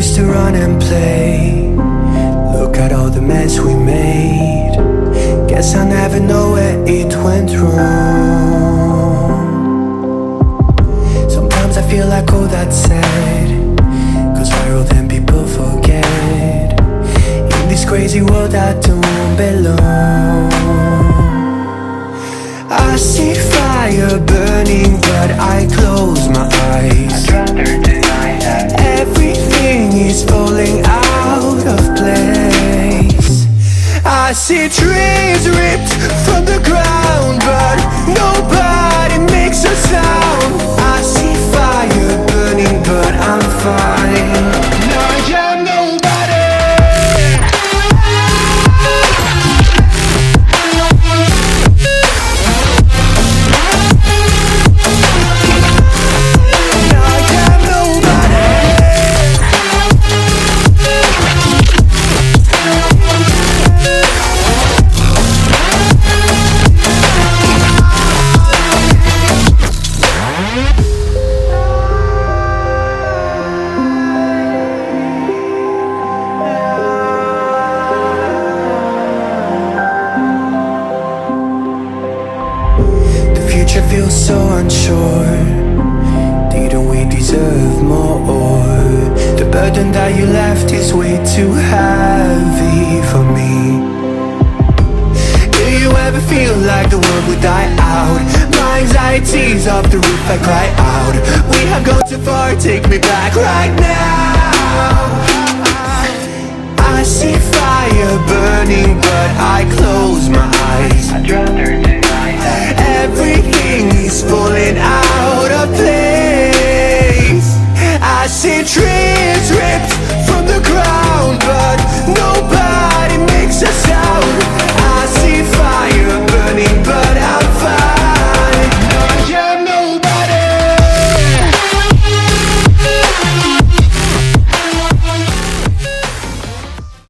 used to run and play. Look at all the mess we made. Guess I'll never know where it went wrong. Sometimes I feel like all that's said, 'cause viral then people forget. In this crazy world I don't belong. I see fire burning but I close my eyes. I'd rather deny that. Everything is falling out of place. I see trees ripped from the ground, but nobody makes a sound. I see fire burning, but I'm fine. Now I am nobody. Now I am nobody. The future feels so unsure. Didn't we deserve more? The burden that you left is way too heavy for me. Do you ever feel like the world would die out? My anxiety's off the roof, I cry out. We have gone too far, take me back right now. I see fire burning, but I close my eyes. I'd rather deny that. Everything is falling out of place.